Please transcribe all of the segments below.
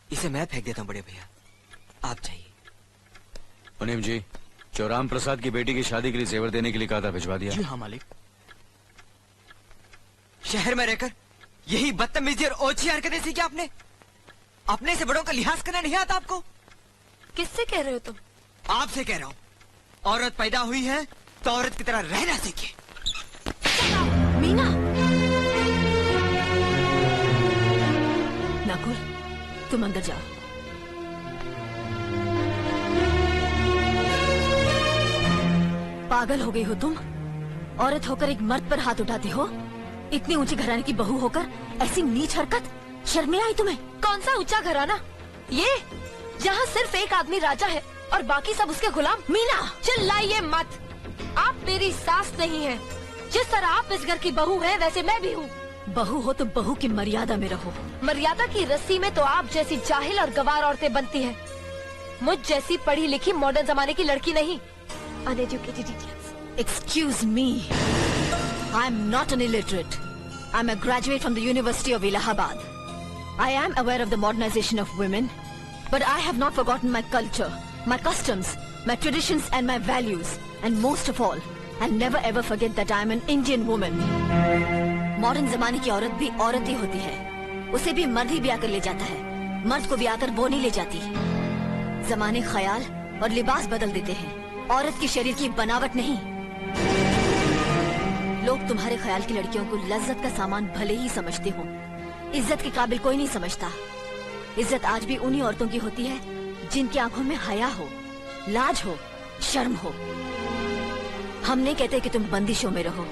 इसे मैं फेंक देता हूँ बड़े भैया, आप जाइए। मुनीम जी, जो राम प्रसाद की बेटी की शादी के लिए जेवर देने के लिए कहा था, भिजवा दिया? जी हाँ मालिक। शहर में रहकर यही बदतमीजी और ओछी हरकतें सीखी आपने? अपने से बड़ों का लिहाज करना नहीं आता आपको? किससे कह रहे हो तुम? आपसे कह रहा हूँ। औरत पैदा हुई है तो औरत की तरह रहना सीखे। मीना, नकुल, तुम अंदर जाओ। पागल हो गई हो तुम? औरत होकर एक मर्द पर हाथ उठाती हो? इतनी ऊंची घराने की बहू होकर ऐसी नीच हरकत, शर्म नहीं आई तुम्हें? कौन सा ऊंचा घराना? ये जहाँ सिर्फ एक आदमी राजा है और बाकी सब उसके गुलाम। मीना, चिल्लाइए मत। आप मेरी सास नहीं है। जिस तरह आप इस घर की बहू है वैसे मैं भी हूँ। बहू हो तो बहू की मर्यादा में रहो। मर्यादा की रस्सी में तो आप जैसी जाहिल और गवार औरतें बनती हैं। मुझ जैसी पढ़ी लिखी मॉडर्न जमाने की लड़की नहीं। Uneducated idiots. Excuse me. I'm not an illiterate. I'm a graduate from the University of Allahabad. I am aware of the modernization of women, but I have not forgotten my culture, my customs, my traditions and my values. And most of all, I'll never ever forget that I'm an Indian woman. Modern जमाने की औरत भी औरत ही होती है। उसे भी मर्द ही ब्याह कर ले जाता है, मर्द को ब्याह कर वो नहीं ले जाती। जमाने ख्याल और लिबास बदल देते हैं, औरत की शरीर की बनावट नहीं। लोग तुम्हारे ख्याल की लड़कियों को लज्जत का सामान भले ही समझते हो, इज्जत के काबिल कोई नहीं समझता। इज्जत आज भी उन्हीं औरतों की होती है जिनकी आंखों में हया हो, लाज हो, शर्म हो। हम नहीं कहते कि तुम बंदिशों में रहो,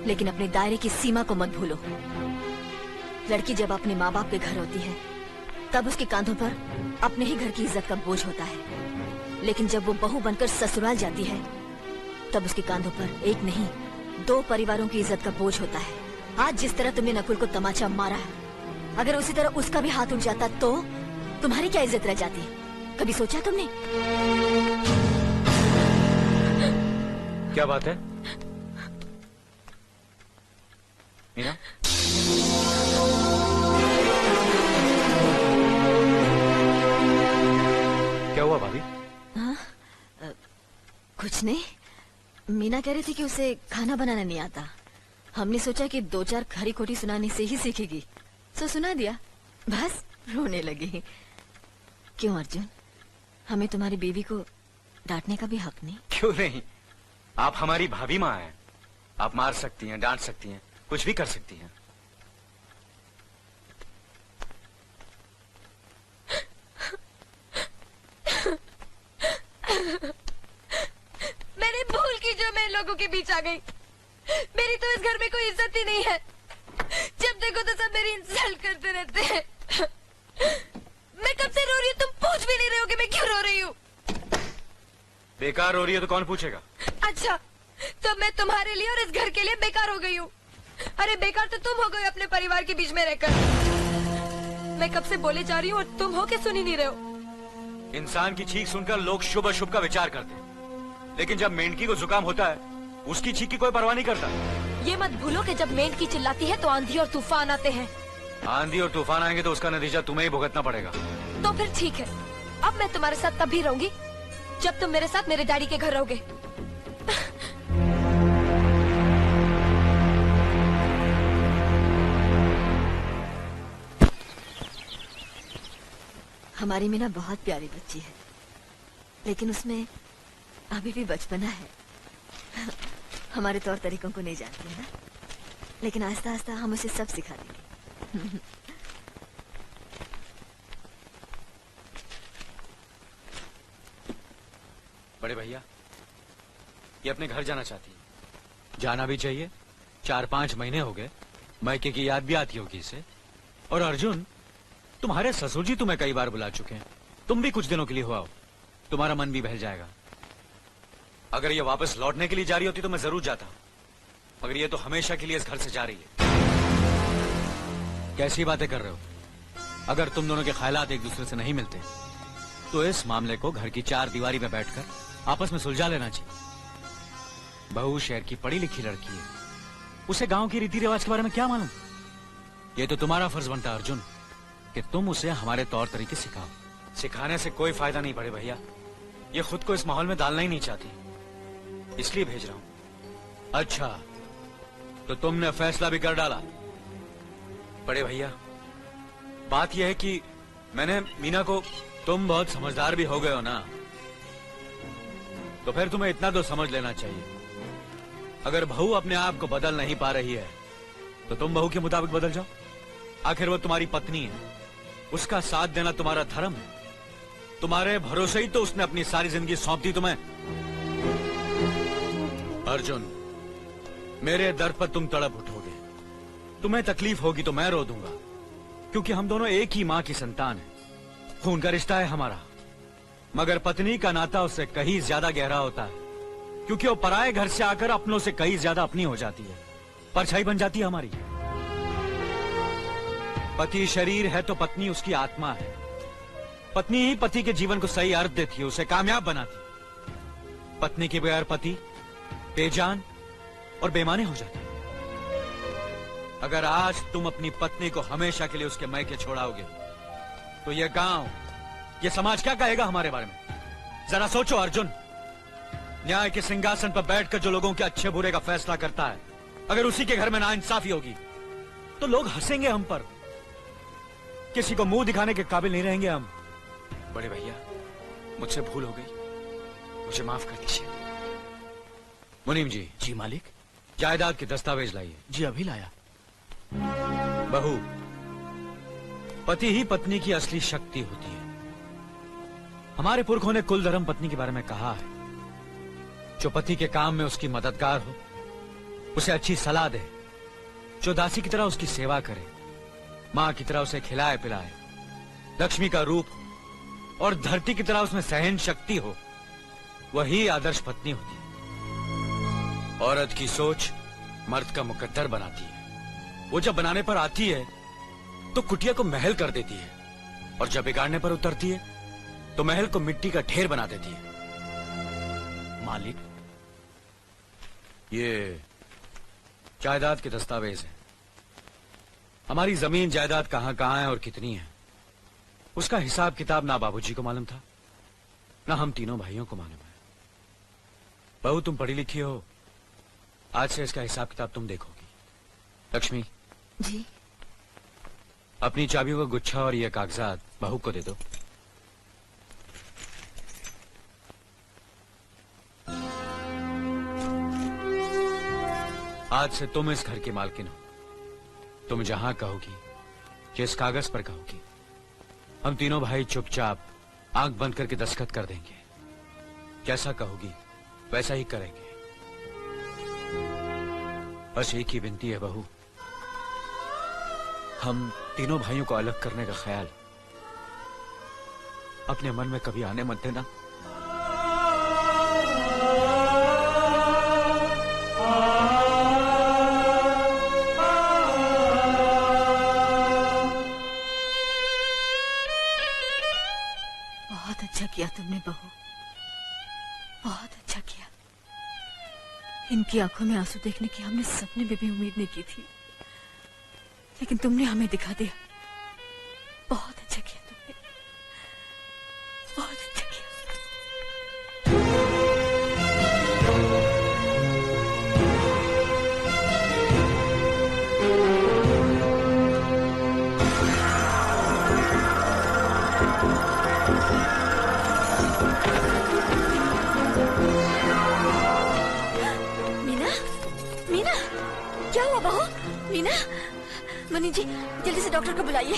लेकिन अपने दायरे की सीमा को मत भूलो। लड़की जब अपने माँ बाप के घर होती है तब उसके कांधों पर अपने ही घर की इज्जत का बोझ होता है, लेकिन जब वो बहू बनकर ससुराल जाती है तब उसके कांधों पर एक नहीं 2 परिवारों की इज्जत का बोझ होता है। आज जिस तरह तुमने नकुल को तमाचा मारा है, अगर उसी तरह उसका भी हाथ उठ जाता तो तुम्हारी क्या इज्जत रह जाती? कभी सोचा तुमने? क्या बात है मीना? क्या हुआ भाभी? कुछ नहीं। मीना कह रही थी कि उसे खाना बनाना नहीं आता। हमने सोचा कि 2-4 खरी खोटी सुनाने से ही सीखेगी, तो सुना दिया। बस रोने लगी। क्यों अर्जुन, हमें तुम्हारी बीवी को डांटने का भी हक नहीं? क्यों नहीं, आप हमारी भाभी माँ हैं। आप मार सकती हैं, डांट सकती हैं, कुछ भी कर सकती हैं। मैंने भूल की जो मैं लोगों के बीच आ गई। मेरी तो इस घर में कोई इज्जत ही नहीं है। जब देखो तो सब मेरी इंसल्ट करते रहते हैं। मैं कब से रो रही हूँ, तुम पूछ भी नहीं रहे हो कि मैं क्यों रो रही हूँ। बेकार रो रही है तो कौन पूछेगा? अच्छा, तो मैं तुम्हारे लिए और इस घर के लिए बेकार हो गई हूँ। अरे बेकार तो तुम हो गए अपने परिवार के बीच में रहकर। मैं कब से बोले जा रही हूँ और तुम हो के सुन ही नहीं रहे हो। इंसान की चीख सुनकर लोग शुभ अशुभ का विचार करते हैं, लेकिन जब मेंढकी को जुकाम होता है उसकी चीख की कोई परवाह नहीं करता। ये मत भूलो कि जब मेंढकी चिल्लाती है तो आंधी और तूफान आते हैं। आंधी और तूफान आएंगे तो उसका नतीजा तुम्हें ही भुगतना पड़ेगा। तो फिर ठीक है, अब मैं तुम्हारे साथ तब भी रहूंगी जब तुम मेरे साथ मेरे डैडी के घर रहोगे। हमारी मीना बहुत प्यारी बच्ची है, लेकिन उसमें अभी भी बचपना है। हमारे तौर तरीकों को नहीं जानती है ना, लेकिन आस्ता आस्ता हम उसे सब सिखा देंगे। बड़े भैया, ये अपने घर जाना चाहती है। जाना भी चाहिए। 4-5 महीने हो गए, मायके की याद भी आती होगी इसे। और अर्जुन, तुम्हारे ससुर जी तुम्हें कई बार बुला चुके हैं। तुम भी कुछ दिनों के लिए हो आओ, तुम्हारा मन भी बहल जाएगा। अगर ये वापस लौटने के लिए जा रही होती तो मैं जरूर जाता, मगर ये तो हमेशा के लिए इस घर से जा रही है। कैसी बातें कर रहे हो? अगर तुम दोनों के ख्यालात एक दूसरे से नहीं मिलते तो इस मामले को घर की 4 दीवारी में बैठकर आपस में सुलझा लेना चाहिए। बहू शहर की पढ़ी लिखी लड़की है, उसे गांव की रीति रिवाज के बारे में क्या मालूम? ये तो तुम्हारा फर्ज बनता है अर्जुन कि तुम उसे हमारे तौर तरीके सिखाओ। सिखाने से कोई फायदा नहीं बड़े भैया, ये खुद को इस माहौल में डालना ही नहीं चाहती, इसलिए भेज रहा हूं। अच्छा, तो तुमने फैसला भी कर डाला? बड़े भैया, बात यह है कि मैंने मीना को, तुम बहुत समझदार भी हो गए हो ना, तो फिर तुम्हें इतना तो समझ लेना चाहिए, अगर बहू अपने आप को बदल नहीं पा रही है तो तुम बहू के मुताबिक बदल जाओ। आखिर वो तुम्हारी पत्नी है, उसका साथ देना तुम्हारा धर्म है। तुम्हारे भरोसे ही तो उसने अपनी सारी जिंदगी सौंप दी तुम्हें। अर्जुन, मेरे दर पर तुम तड़प उठोगे, तुम्हें तकलीफ होगी तो मैं रो दूंगा, क्योंकि हम दोनों एक ही मां की संतान हैं। खून का रिश्ता है हमारा, मगर पत्नी का नाता उससे कहीं ज्यादा गहरा होता है, क्योंकि वो पराये घर से आकर अपनों से कहीं ज्यादा अपनी हो जाती है, परछाई बन जाती है हमारी। पति शरीर है तो पत्नी उसकी आत्मा है। पत्नी ही पति के जीवन को सही अर्थ देती है, उसे कामयाब बनाती। पत्नी के बगैर पति बेजान और बेमाने हो जाते हैं। अगर आज तुम अपनी पत्नी को हमेशा के लिए उसके मैके छोड़ाओगे तो यह गांव, यह समाज क्या कहेगा हमारे बारे में? जरा सोचो अर्जुन, न्याय के सिंहासन पर बैठकर जो लोगों के अच्छे बुरे का फैसला करता है, अगर उसी के घर में नाइंसाफी होगी तो लोग हंसेंगे हम पर, किसी को मुंह दिखाने के काबिल नहीं रहेंगे हम। बड़े भैया, मुझसे भूल हो गई, मुझे माफ कर दीजिए। मुनीम जी। जी मालिक। जायदाद के दस्तावेज लाइए। जी अभी लाया। बहू, पति ही पत्नी की असली शक्ति होती है। हमारे पुरखों ने कुल धर्म पत्नी के बारे में कहा है, जो पति के काम में उसकी मददगार हो, उसे अच्छी सलाह दे, जो दासी की तरह उसकी सेवा करे, मां की तरह उसे खिलाए पिलाए, लक्ष्मी का रूप और धरती की तरह उसमें सहन शक्ति हो, वही आदर्श पत्नी होती है। औरत की सोच मर्द का मुकद्दर बनाती है। वो जब बनाने पर आती है तो कुटिया को महल कर देती है, और जब बिगाड़ने पर उतरती है तो महल को मिट्टी का ढेर बना देती है। मालिक, ये जायदाद के दस्तावेज हैं। हमारी जमीन जायदाद कहां कहां है और कितनी है, उसका हिसाब किताब ना बाबूजी को मालूम था, ना हम तीनों भाइयों को मालूम है। बहू, तुम पढ़ी लिखी हो, आज से इसका हिसाब किताब तुम देखोगी। लक्ष्मी जी। अपनी चाबियों का गुच्छा और ये कागजात बहू को दे दो। आज से तुम इस घर की मालकिन हो। तुम जहां कहोगी, जिस कागज पर कहोगी, हम तीनों भाई चुपचाप आंख बंद करके दस्तखत कर देंगे। जैसा कहोगी वैसा ही करेंगे। बस एक ही विनती है बहू, हम तीनों भाइयों को अलग करने का ख्याल अपने मन में कभी आने मत देना। बहुत अच्छा किया तुमने बहू, बहुत अच्छा किया। इनकी आंखों में आंसू देखने की हमने सपने में भी उम्मीद नहीं की थी, लेकिन तुमने हमें दिखा दिया। बहुत अच्छा किया तुमने, बहुत अच्छा किया। मीना, मीना, क्या हुआ बहू? मीना, मुनि जी जल्दी से डॉक्टर को बुलाइए।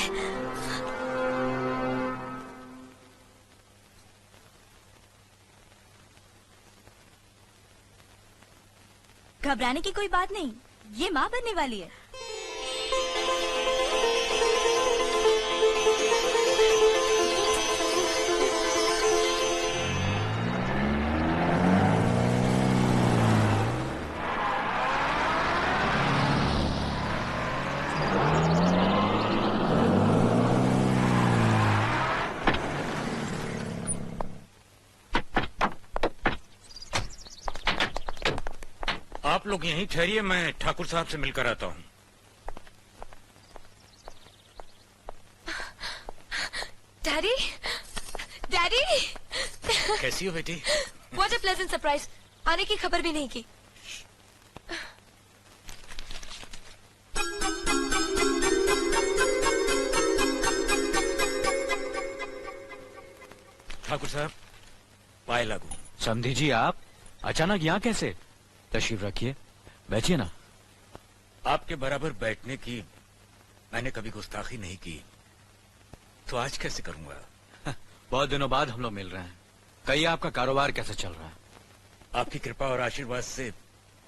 घबराने की कोई बात नहीं, ये माँ बनने वाली है। आप लोग यहीं ठहरिए, मैं ठाकुर साहब से मिलकर आता हूँ। डैडी, डैडी, कैसी हो बेटी? What a pleasant surprise. आने की खबर भी नहीं की। ठाकुर साहब, पाए लागू। समधी जी आप अचानक यहाँ कैसे? तशरीफ रखिए, बैठिए ना। आपके बराबर बैठने की मैंने कभी गुस्ताखी नहीं की, तो आज कैसे करूंगा? बहुत दिनों बाद हम लोग मिल रहे हैं। कहिए आपका कारोबार कैसे चल रहा है? आपकी कृपा और आशीर्वाद से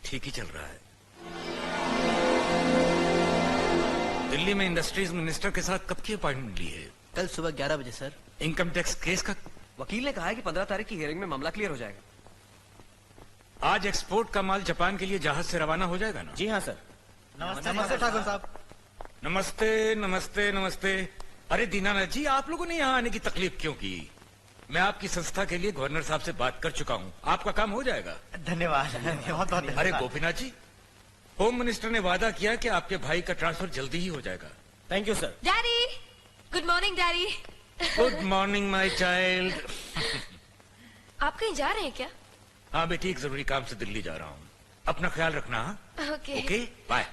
ठीक ही चल रहा है। दिल्ली में इंडस्ट्रीज मिनिस्टर के साथ कब की अपॉइंटमेंट ली है? कल सुबह 11 बजे सर। इनकम टैक्स केस का वकील ने कहा है कि 15 तारीख की हियरिंग में मामला क्लियर हो जाएगा। आज एक्सपोर्ट का माल जापान के लिए जहाज से रवाना हो जाएगा ना? जी हाँ सर। नमस्ते ठाकुर साहब। नमस्ते नमस्ते नमस्ते। अरे दीनानाथ जी, आप लोगों ने यहाँ आने की तकलीफ क्यों की? मैं आपकी संस्था के लिए गवर्नर साहब से बात कर चुका हूँ, आपका काम हो जाएगा। धन्यवाद, बहुत बहुत। अरे गोपीनाथ जी, होम मिनिस्टर ने वादा किया कि आपके भाई का ट्रांसफर जल्दी ही हो जाएगा। Thank you sir. Daddy, good morning daddy. Good morning my child. आप कहीं जा रहे हैं क्या? हाँ बेटी, एक जरूरी काम से दिल्ली जा रहा हूँ। अपना ख्याल रखना। ओके। Okay, bye.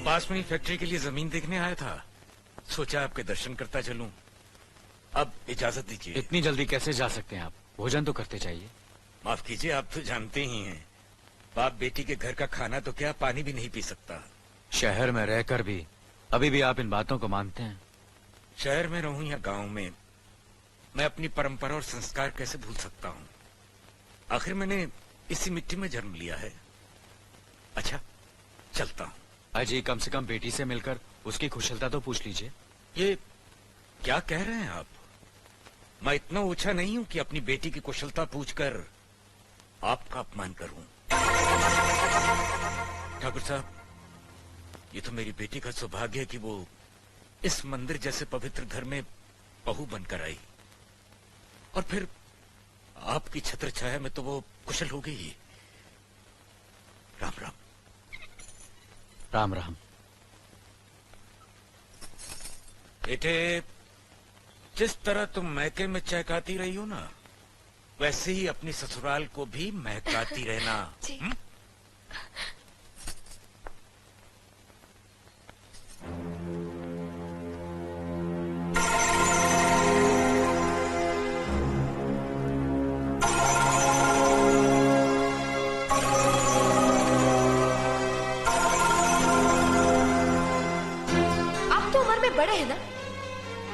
पास में ही फैक्ट्री के लिए जमीन देखने आया था, सोचा आपके दर्शन करता चलूं। अब इजाजत दीजिए। इतनी जल्दी कैसे जा सकते हैं आप? भोजन तो करते चाहिए। माफ कीजिए, आप तो जानते ही हैं, बाप बेटी के घर का खाना तो क्या, पानी भी नहीं पी सकता। शहर में रहकर भी अभी भी आप इन बातों को मानते हैं? शहर में रहूं या गांव में, मैं अपनी परंपरा और संस्कार कैसे भूल सकता हूं? आखिर मैंने इसी मिट्टी में जन्म लिया है। अच्छा, चलता हूं। अजी, कम से कम बेटी से मिलकर उसकी कुशलता तो पूछ लीजिए। ये क्या कह रहे हैं आप? मैं इतना ऊंचा नहीं हूं कि अपनी बेटी की कुशलता पूछकर आपका अपमान करूं। ठाकुर साहब, ये तो मेरी बेटी का सौभाग्य है कि वो इस मंदिर जैसे पवित्र घर में बहू बनकर आई, और फिर आपकी छत्र छाया में तो वो कुशल हो गई। राम राम। राम राम। बेटे, जिस तरह तुम मैके में चहकाती रही हो ना, वैसे ही अपनी ससुराल को भी महकाती रहना। जी। आप तो उम्र में बड़े हैं ना,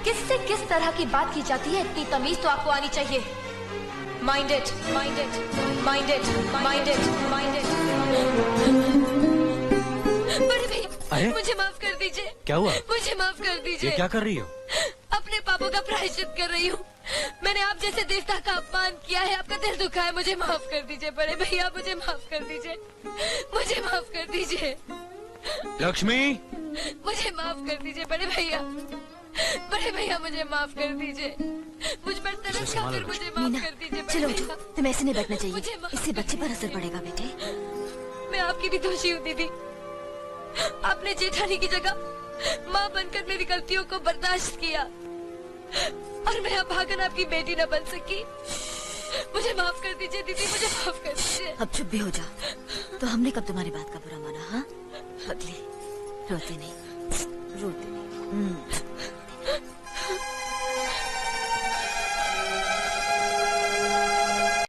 किससे किस तरह की बात की जाती है इतनी तमीज तो आपको आनी चाहिए। Mind it, mind it, mind it, mind it, mind it. बड़े भैया, अरे? मुझे माफ कर दीजिए। क्या हुआ? मुझे माफ कर दीजिए। ये क्या कर रही हो? अपने पापों का प्रायश्चित कर रही हूँ। मैंने आप जैसे देवता का अपमान किया है, आपका दिल दुखा है, मुझे माफ कर दीजिए बड़े भैया, मुझे माफ कर दीजिए, मुझे माफ कर दीजिए। लक्ष्मी, मुझे माफ कर दीजिए बड़े भैया, बड़े भैया मुझे माफ कर दीजिए। मुझ पर तरस खाकर मुझे माफ मीना, कर दीजिए बड़े चलो भैया। उठो, तुम्हें ऐसे नहीं बैठना चाहिए, मुझे माफ इससे बच्चे पर असर पड़ेगा बेटे। मैं आपकी भी दोषी हूँ दीदी। आपने जेठानी की जगह माँ बनकर मेरी गलतियों को बर्दाश्त किया, और मैं अब भागन आपकी बेटी न बन सकी। मुझे माफ कर दीजिए दीदी, मुझे माफ कर दीजिए। अब चुप भी हो जाओ। तो हमने कब तुम्हारी बात का बुरा माना? हाँ, अगली रोते नहीं, रोते नहीं।